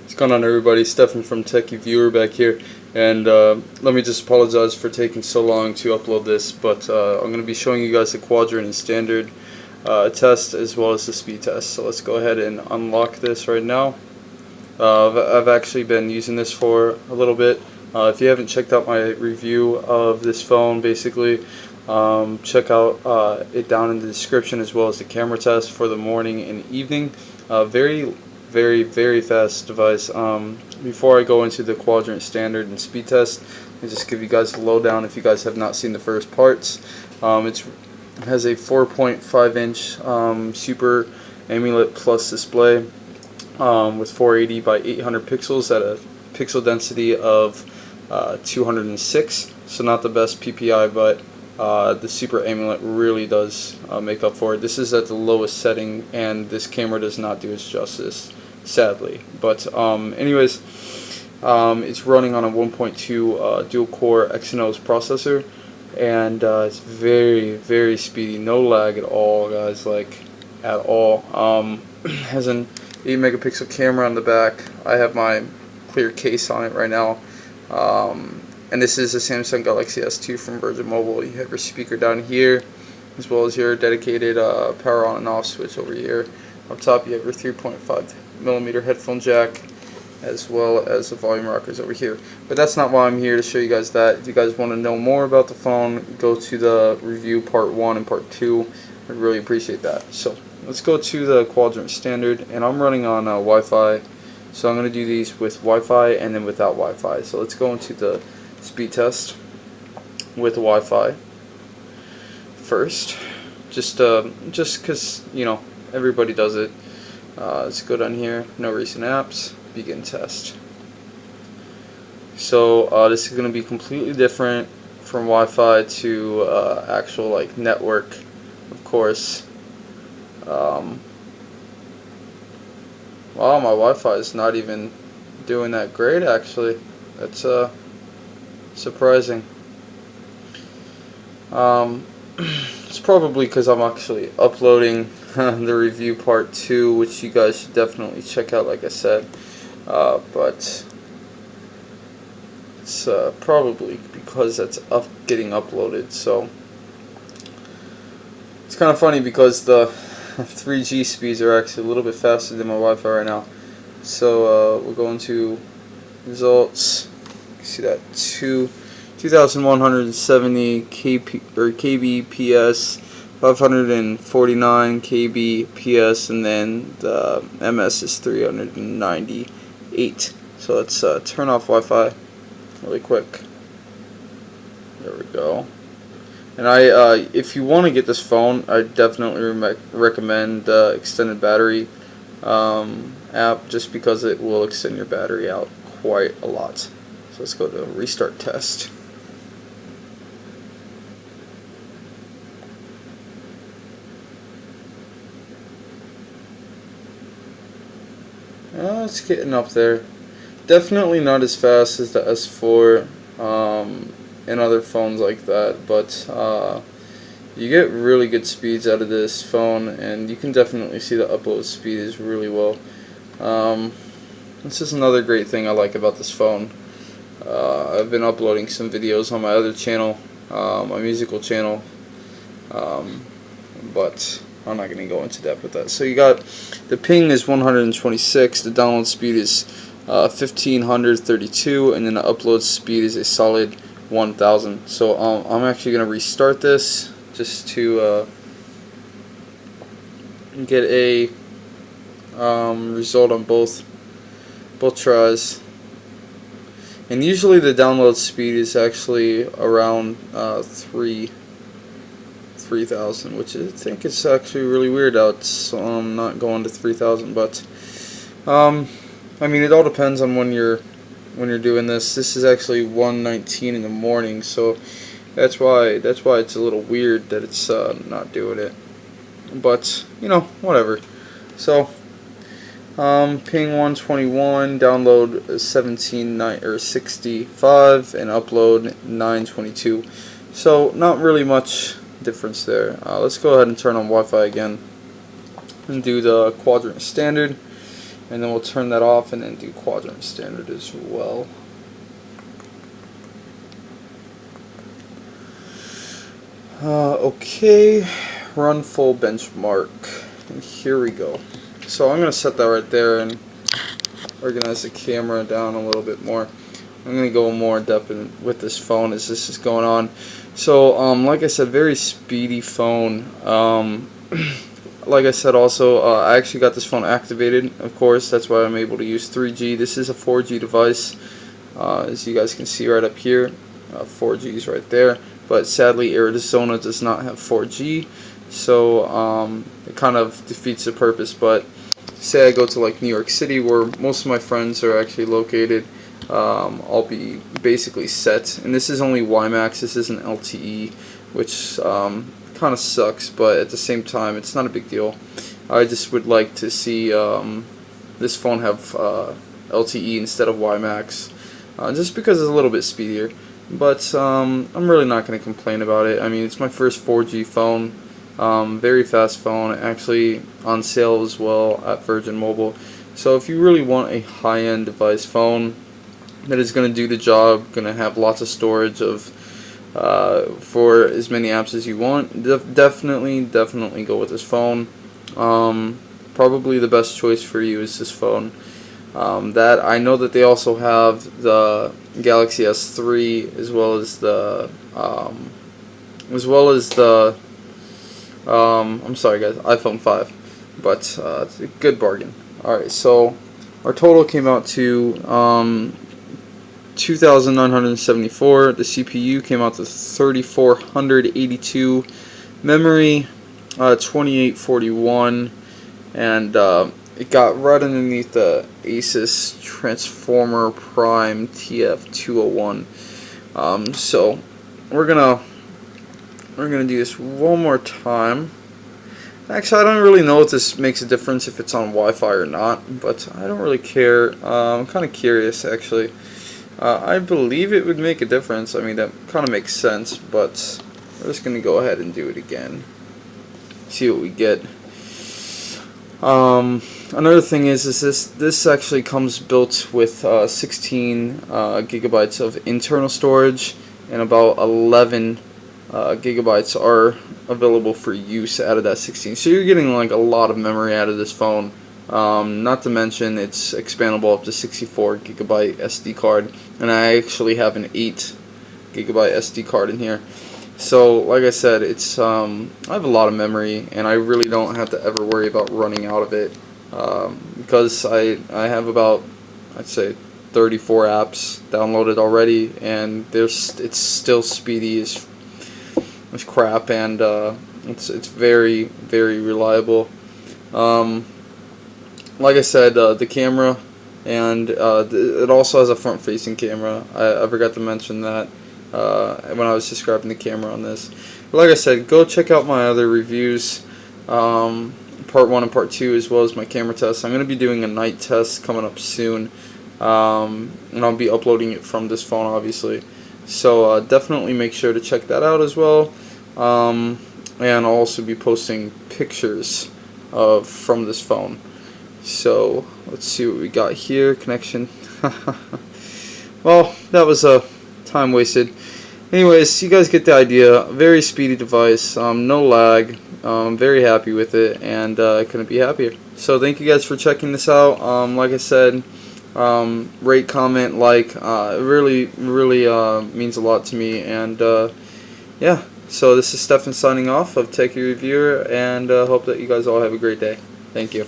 What's going on, everybody? Stefan from Techie Viewer back here, and let me just apologize for taking so long to upload this, but I'm going to be showing you guys the quadrant and standard test as well as the speed test. So let's go ahead and unlock this right now. I've actually been using this for a little bit. If you haven't checked out my review of this phone, basically, check out it down in the description, as well as the camera test for the morning and evening. Very fast device. Before I go into the quadrant standard and speed test, I'll just give you guys a lowdown if you guys have not seen the first parts. It has a 4.5-inch Super AMOLED Plus display with 480 by 800 pixels at a pixel density of 206. So not the best PPI, but the Super AMOLED really does make up for it. This is at the lowest setting, and this camera does not do its justice, sadly. But anyways, it's running on a 1.2 dual-core Exynos processor, and it's very speedy, no lag at all, guys, like at all. Has an 8-megapixel camera on the back. I have my clear case on it right now. And this is a Samsung Galaxy S2 from Virgin Mobile. You have your speaker down here, as well as your dedicated power on and off switch over here. Up top you have your 3.5mm headphone jack, as well as the volume rockers over here. But that's not why I'm here to show you guys that. If you guys want to know more about the phone, go to the review part 1 and part 2. I'd really appreciate that. So let's go to the quadrant standard, and I'm running on Wi-Fi. So I'm going to do these with Wi-Fi and then without Wi-Fi. So let's go into the speed test with Wi-Fi first, just because, you know, everybody does it. Let's go down here, no recent apps, begin test. So this is going to be completely different from Wi-Fi to actual, like, network, of course. Wow, my Wi-Fi is not even doing that great, actually. That's surprising. It's probably because I'm actually uploading the review part 2, which you guys should definitely check out, like I said. But it's probably because that's getting uploaded. So it's kind of funny because the 3G speeds are actually a little bit faster than my Wi-Fi right now. So we'll go into results. You see that 2,170 kbps, 549 kbps, and then the ms is 398. So let's turn off Wi-Fi really quick. There we go. And if you want to get this phone, I definitely recommend the extended battery app, just because it will extend your battery out quite a lot. So let's go to restart test. It's getting up there. Definitely not as fast as the S4 and other phones like that, but you get really good speeds out of this phone, and you can definitely see the upload speed is really well. This is another great thing I like about this phone. I've been uploading some videos on my other channel, my musical channel, but I'm not going to go into depth with that. So you got the ping is 126, the download speed is 1532, and then the upload speed is a solid 1000. So I'm actually going to restart this just to get a result on both tries. And usually the download speed is actually around 3,000, which I think is actually really weird out. So I'm not going to 3,000, but I mean, it all depends on when you're doing this. This is actually 1:19 in the morning, so that's why it's a little weird that it's not doing it. But you know, whatever. So ping 121, download 65, and upload 922. So not really much difference there. Let's go ahead and turn on Wi-Fi again and do the quadrant standard. and then we'll turn that off and then do quadrant standard as well. Okay, run full benchmark, and here we go. So I'm going to set that right there and organize the camera down a little bit more. I'm going to go more in depth with this phone as this is going on. So like I said, very speedy phone. Like I said also, I actually got this phone activated, of course, that's why I'm able to use 3G. This is a 4G device, as you guys can see right up here. 4G is right there, but sadly Arizona does not have 4G, so it kind of defeats the purpose. But say I go to like New York City, where most of my friends are actually located, I'll be basically set. And this is only WiMAX, this isn't LTE, which kind of sucks, but at the same time it's not a big deal. I just would like to see this phone have LTE instead of WiMAX, just because it's a little bit speedier. But I'm really not going to complain about it. I mean, it's my first 4G phone, very fast phone, actually on sale as well at Virgin Mobile. So if you really want a high-end device phone that is going to do the job, going to have lots of storage of for as many apps as you want, definitely go with this phone. Probably the best choice for you is this phone. That I know that they also have the Galaxy S3 as well as the I'm sorry guys, iPhone 5, but it's a good bargain. Alright, so our total came out to 2,974. The CPU came out to 3,482. Memory 2841, and it got right underneath the Asus Transformer Prime TF201. So we're gonna do this one more time. Actually, I don't really know if this makes a difference if it's on Wi-Fi or not, but I don't really care. I'm kind of curious, actually. I believe it would make a difference. I mean, that kind of makes sense, but we're just gonna go ahead and do it again. See what we get. Another thing is this actually comes built with 16 gigabytes of internal storage, and about 11 gigabytes are available for use out of that 16. So you're getting like a lot of memory out of this phone. Not to mention it's expandable up to 64 gigabyte SD card, and I actually have an 8 gigabyte SD card in here. So like I said, it's I have a lot of memory, and I really don't have to ever worry about running out of it, because I have about, I'd say, 34 apps downloaded already, and it's still speedy as crap, and it's very reliable. Like I said, the camera, and it also has a front-facing camera. I forgot to mention that when I was describing the camera on this. But like I said, go check out my other reviews, part 1 and part 2, as well as my camera test. I'm going to be doing a night test coming up soon, and I'll be uploading it from this phone, obviously. So definitely make sure to check that out as well. And I'll also be posting pictures from this phone. So let's see what we got here. Connection. Well, that was time wasted. Anyways, you guys get the idea. Very speedy device, no lag. I'm very happy with it, and I couldn't be happier. So thank you guys for checking this out. Like I said, rate, comment, like. It really means a lot to me. And yeah, so this is Stefan signing off of Techie Reviewer, and hope that you guys all have a great day. Thank you.